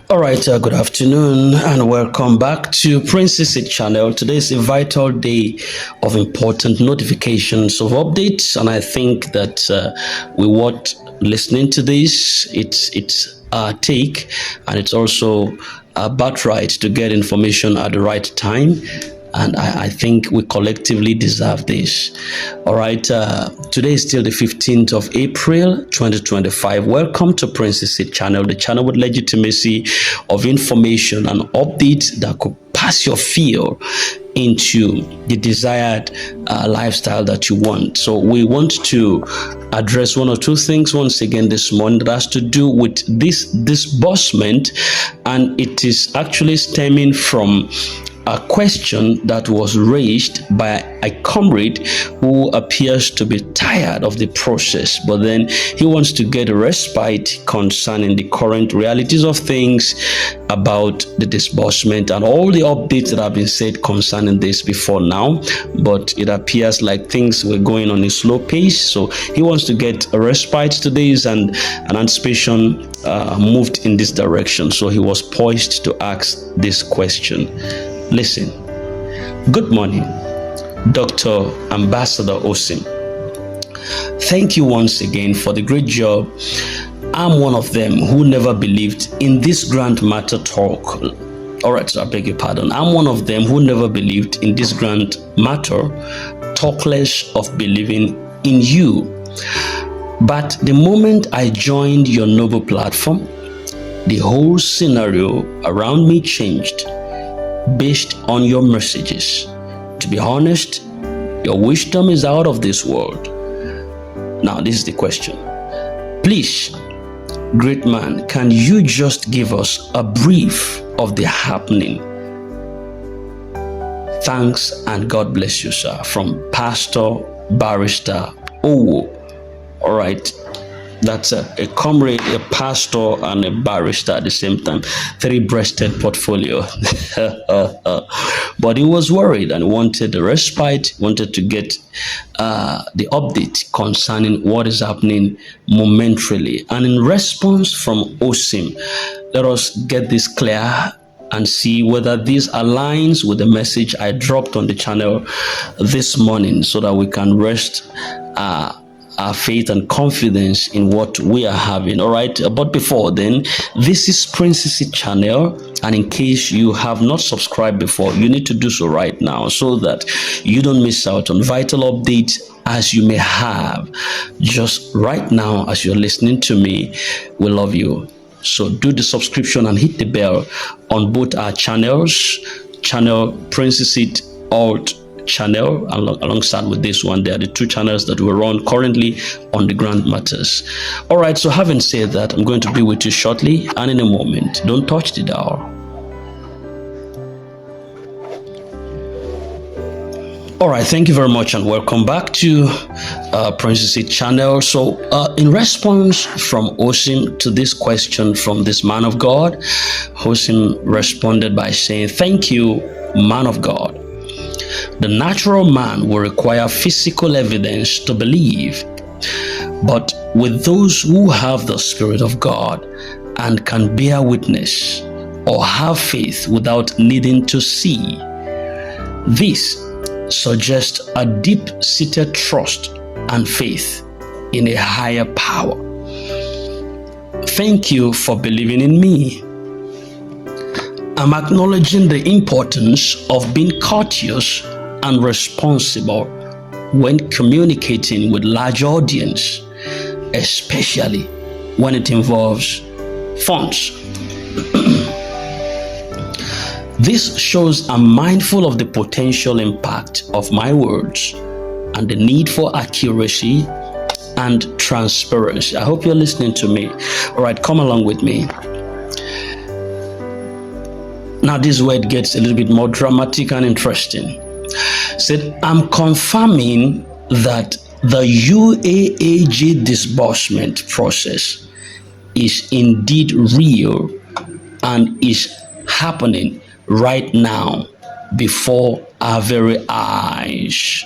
All right, good afternoon and welcome back to Princess It channel. Today is a vital day of important notifications of updates, and I think that we want listening to this. It's our take, and it's also a birthright to get information at the right time. And I think we collectively deserve this. All right, today is still the 15th of April 2025. Welcome to Princess It channel, the channel with legitimacy of information and updates that could pass your fear into the desired lifestyle that you want. So we want to address one or two things once again this morning that has to do with this disbursement, and it is actually stemming from a question that was raised by a comrade who appears to be tired of the process, but then he wants to get a respite concerning the current realities of things about the disbursement and all the updates that have been said concerning this before now. But it appears like things were going on a slow pace, so he wants to get a respite to this, and an anticipation moved in this direction. So he was poised to ask this question. Listen. Good morning, Dr. Ambassador Osim. Thank you once again for the great job. I'm one of them who never believed in this grand matter talk. All right, so I beg your pardon. I'm one of them who never believed in this grand matter, talk less of believing in you. But the moment I joined your noble platform, the whole scenario around me changed based on your messages. To be honest, your wisdom is out of this world. Now, this is the question. Please, great man, can you just give us a brief of the happening? Thanks and God bless you, sir. From Pastor Barrister Owo. All right. That's a comrade, a pastor, and a barrister at the same time. Three-breasted portfolio. But he was worried and wanted a respite, wanted to get the update concerning what is happening momentarily. And in response from Osim, let us get this clear and see whether this aligns with the message I dropped on the channel this morning, so that we can rest our faith and confidence in what we are having. All right, but before then, this is Princess It channel, and in case you have not subscribed before, you need to do so right now so that you don't miss out on vital updates as you may have just right now as you're listening to me. We love you, so do the subscription and hit the bell on both our channels, channel Princess It Alt channel, alongside with this one. They are the two channels that we run currently on the Grand Matters. All right, so having said that, I'm going to be with you shortly and in a moment. Don't touch the dial. All right, thank you very much and welcome back to Princess It channel. So in response from Osim to this question from this man of God, Osim responded by saying, "Thank you, man of God. The natural man will require physical evidence to believe, but with those who have the Spirit of God and can bear witness or have faith without needing to see, this suggests a deep-seated trust and faith in a higher power. Thank you for believing in me. I'm acknowledging the importance of being courteous and responsible when communicating with large audience, especially when it involves funds. This shows I'm mindful of the potential impact of my words and the need for accuracy and transparency." I hope you're listening to me. All right, come along with me. Now this word gets a little bit more dramatic and interesting. Said, "I'm confirming that the UAAG disbursement process is indeed real and is happening right now before our very eyes.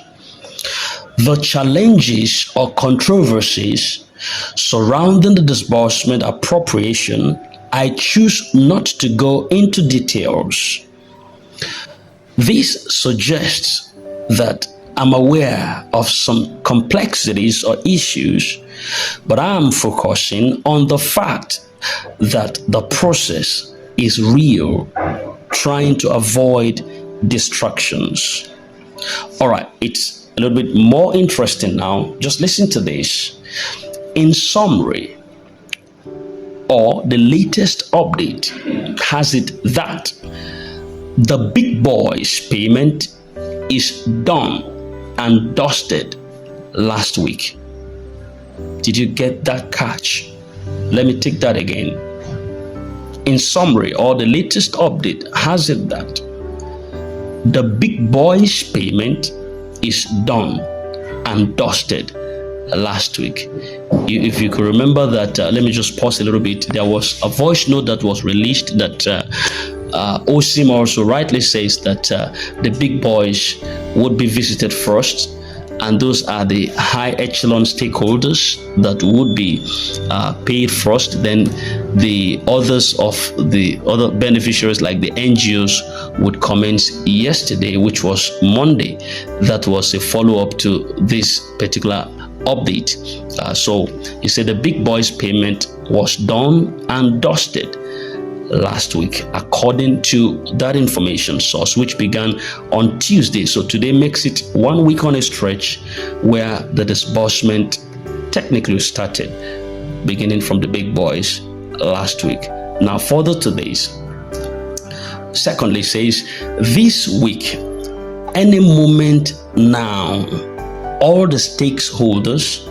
The challenges or controversies surrounding the disbursement appropriation I choose not to go into details. This suggests that I'm aware of some complexities or issues, but I'm focusing on the fact that the process is real, trying to avoid distractions. All right, it's a little bit more interesting now. Just listen to this. In summary, or the latest update has it that the big boys payment is done and dusted last week. Did you get that catch? Let me take that again. In summary, or the latest update has it that the big boys payment is done and dusted last week. If you could remember that, let me just pause a little bit. There was a voice note that was released that Osim also rightly says that the big boys would be visited first, and those are the high echelon stakeholders that would be paid first. Then the others of the other beneficiaries like the NGOs would commence yesterday, which was Monday. That was a follow-up to this particular update. So he said the big boys payment was done and dusted last week, according to that information source, which began on Tuesday. So today makes it 1 week on a stretch where the disbursement technically started, beginning from the big boys last week. Now, further to this, secondly, says this week, any moment now, all the stakeholders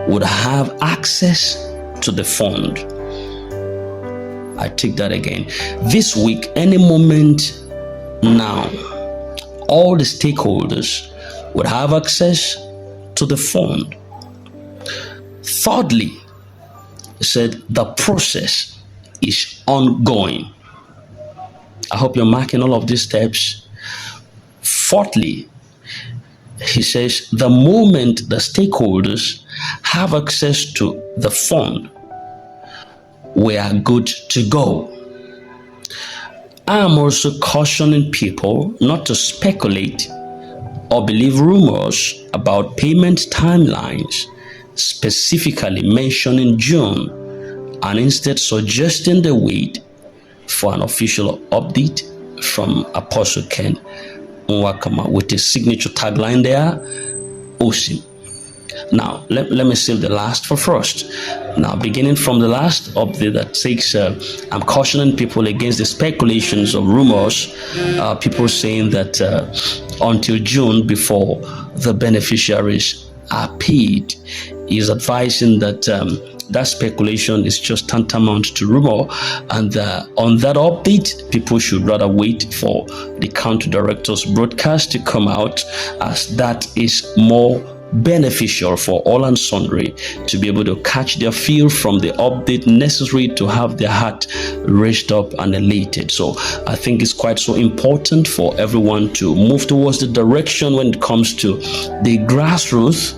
would have access to the fund. I take that again. This week, any moment now, all the stakeholders would have access to the fund. Thirdly, he said the process is ongoing. I hope you're marking all of these steps. Fourthly, he says the moment the stakeholders have access to the fund, we are good to go. I am also cautioning people not to speculate or believe rumors about payment timelines, specifically mentioning June, and instead suggesting they wait for an official update from Apostle Ken Nwakama with his signature tagline there, Osim. Now, let me save the last for first. Now, beginning from the last update that takes, I'm cautioning people against the speculations or rumors, people saying that until June before the beneficiaries are paid. Is advising that that speculation is just tantamount to rumor, and on that update, people should rather wait for the county director's broadcast to come out, as that is more beneficial for all and sundry to be able to catch their feel from the update necessary to have their heart raised up and elated. So I think it's quite so important for everyone to move towards the direction when it comes to the grassroots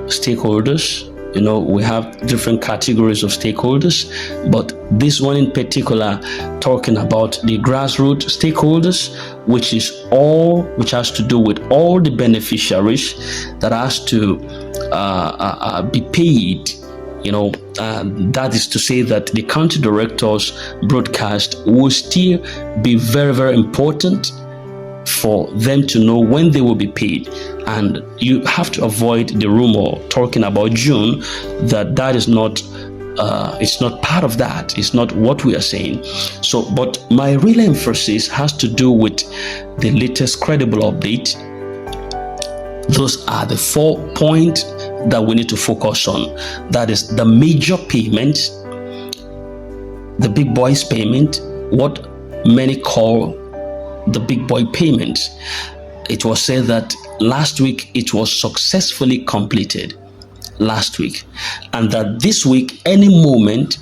stakeholders. You know, we have different categories of stakeholders, but this one in particular talking about the grassroots stakeholders, which has to do with all the beneficiaries that has to be paid. You know, that is to say that the county director's broadcast will still be very, very important for them to know when they will be paid. And you have to avoid the rumor talking about June, that is not it's not part of that. It's not what we are saying. So, but my real emphasis has to do with the latest credible update. Those are the 4 points that we need to focus on. That is the major payments, the big boys payment, what many call the big boy payments. It was said that last week it was successfully completed last week, and that this week, any moment,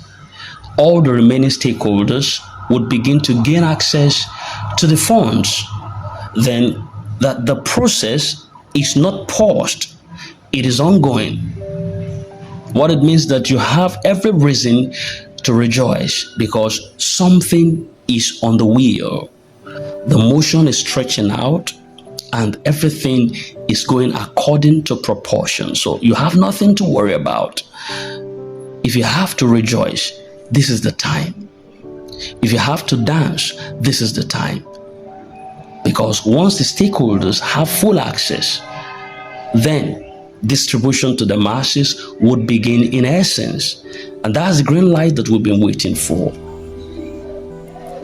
all the remaining stakeholders would begin to gain access to the funds. Then that the process is not paused, it is ongoing. What it means that you have every reason to rejoice because something is on the wheel. The motion is stretching out and everything is going according to proportion. So you have nothing to worry about. If you have to rejoice, this is the time. If you have to dance, this is the time. Because once the stakeholders have full access, then distribution to the masses would begin in essence. And that's the green light that we've been waiting for.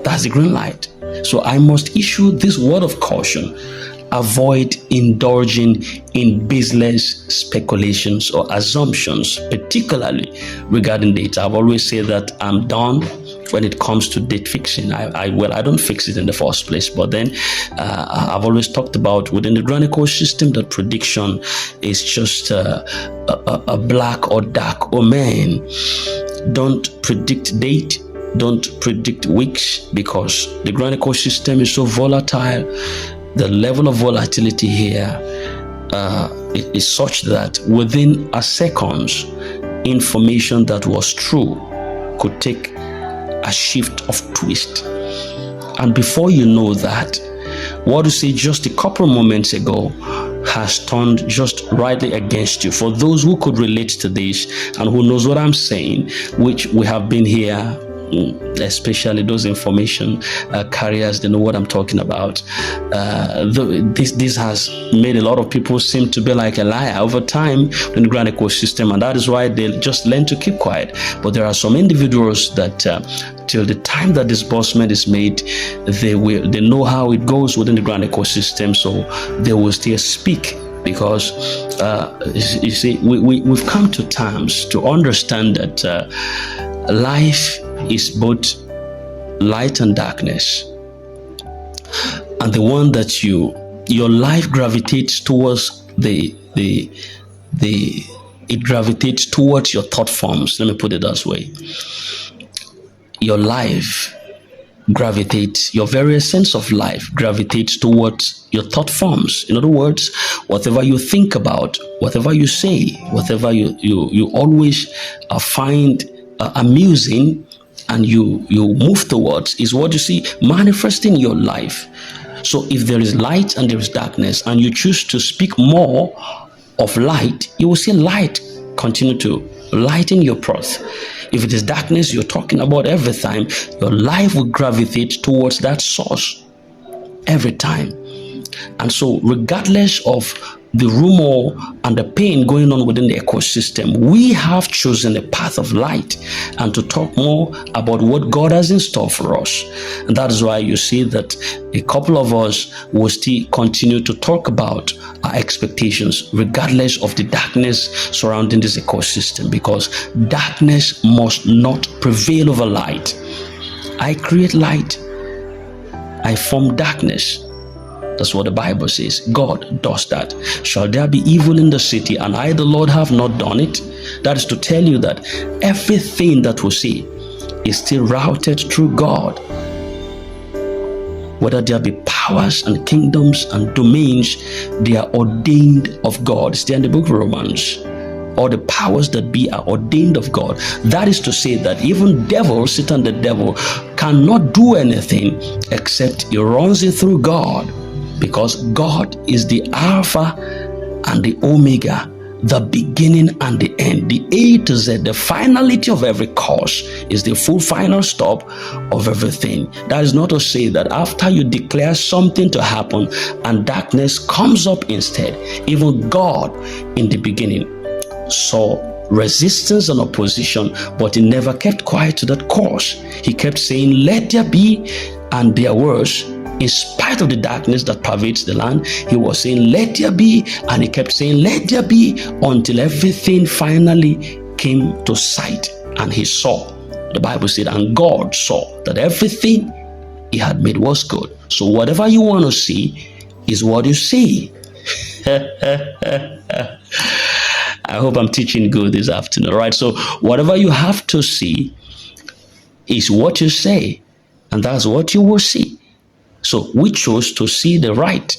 That's the green light. So I must issue this word of caution. Avoid indulging in baseless speculations or assumptions, particularly regarding data. I've always said that I'm done when it comes to date fixing. I don't fix it in the first place, but then I've always talked about within the grand ecosystem that prediction is just a black or dark omen. Don't predict date. Don't predict weeks, because the grand ecosystem is so volatile. The level of volatility here is such that within a second, information that was true could take a shift of twist. And before you know that, what you say just a couple moments ago has turned just rightly against you. For those who could relate to this and who knows what I'm saying, which we have been here, especially those information carriers, they know what I'm talking about. This has made a lot of people seem to be like a liar over time in the grand ecosystem, and that is why they just learn to keep quiet. But there are some individuals that till the time that disbursement is made, they know how it goes within the grand ecosystem, so they will still speak. Because you see, we've come to terms to understand that life is both light and darkness, and the one that your life gravitates towards it gravitates towards your thought forms. Let me put it that way. Your life gravitates, your very essence of life gravitates towards your thought forms. In other words, whatever you think about, whatever you say, whatever you always find amusing and you move towards is what you see manifesting your life. So if there is light and there is darkness, and you choose to speak more of light, you will see light continue to lighten your path. If it is darkness you're talking about every time, your life will gravitate towards that source every time. And so regardless of the rumor and the pain going on within the ecosystem, we have chosen a path of light and to talk more about what God has in store for us. And that is why you see that a couple of us will still continue to talk about our expectations regardless of the darkness surrounding this ecosystem, because darkness must not prevail over light. I create light, I form darkness. That's what the Bible says. God does that. Shall there be evil in the city, and I, the Lord, have not done it? That is to tell you that everything that we see is still routed through God. Whether there be powers and kingdoms and domains, they are ordained of God. It's there in the book of Romans. All the powers that be are ordained of God. That is to say that even devil, Satan the devil, cannot do anything except he runs it through God. Because God is the Alpha and the Omega, the beginning and the end, the A to Z, the finality of every cause is the full final stop of everything. That is not to say that after you declare something to happen and darkness comes up instead. Even God in the beginning saw resistance and opposition, but he never kept quiet to that course. He kept saying, let there be, and there was. In spite of the darkness that pervades the land, he was saying, let there be, and he kept saying, let there be, until everything finally came to sight, and he saw. The Bible said, and God saw that everything he had made was good. So whatever you want to see is what you see. I hope I'm teaching good this afternoon, all right? So whatever you have to see is what you say, and that's what you will see. So we chose to see the right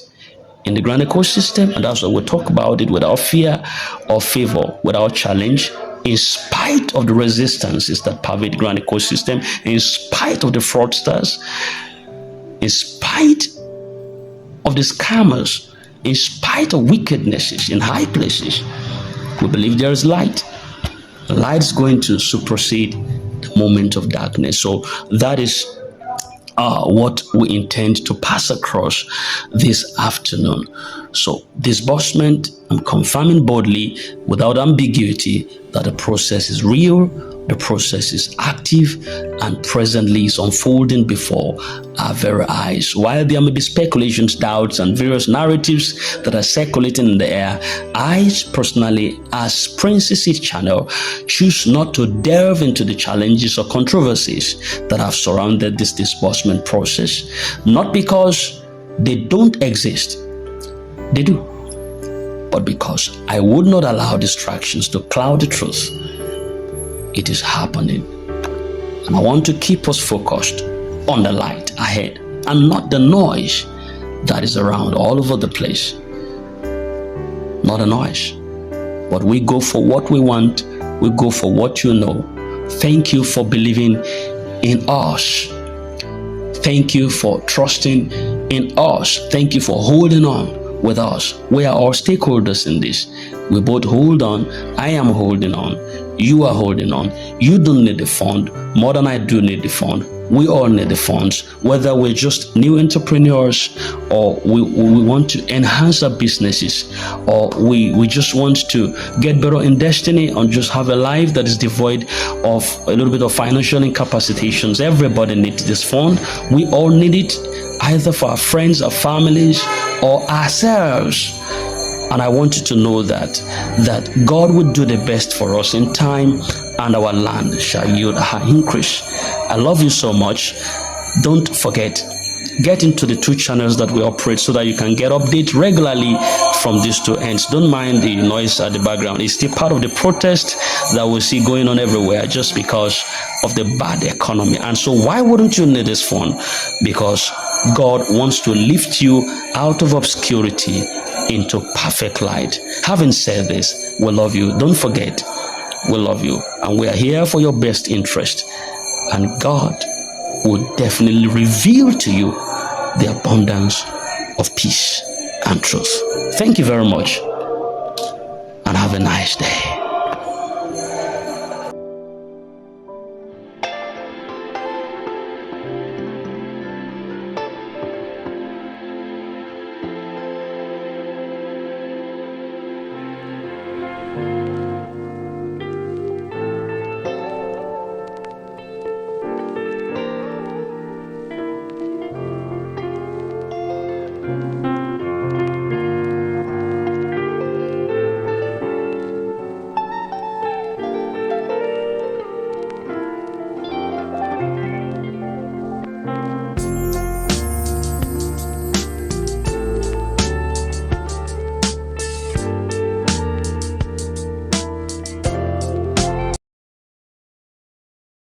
in the grand ecosystem, and that's what we'll talk about it without fear or favor, without challenge, in spite of the resistances that pervade the grand ecosystem, in spite of the fraudsters, in spite of the scammers, in spite of wickednesses in high places. We believe there is light. Light is going to supersede the moment of darkness. So that is what we intend to pass across this afternoon. So disbursement, I'm confirming boldly without ambiguity that the process is real, the process is active, and presently is unfolding before our very eyes. While there may be speculations, doubts, and various narratives that are circulating in the air, I personally, as Princess Channel, choose not to delve into the challenges or controversies that have surrounded this disbursement process, not because they don't exist, they do, but because I would not allow distractions to cloud the truth. It is happening, and I want to keep us focused on the light ahead and not the noise that is around all over the place. Not a noise, but we go for what we want. We go for what you know. Thank you for believing in us. Thank you for trusting in us. Thank you for holding on with us. We are all stakeholders in this. We both hold on. I am holding on. You are holding on. You don't need the fund more than I do need the fund. We all need the funds, whether we're just new entrepreneurs or we want to enhance our businesses, or we just want to get better in destiny and just have a life that is devoid of a little bit of financial incapacitations. Everybody needs this fund. We all need it, either for our friends, our families, or ourselves. And I want you to know that God will do the best for us in time, and our land shall yield her increase. I love you so much. Don't forget, get into the two channels that we operate so that you can get updates regularly from these two ends. Don't mind the noise at the background. It's still part of the protest that we see going on everywhere just because of the bad economy. And so why wouldn't you need this fund? Because God wants to lift you out of obscurity into perfect light. Having said this, we love you. Don't forget, we love you, and we are here for your best interest. And God will definitely reveal to you the abundance of peace and truth. Thank you very much, and have a nice day.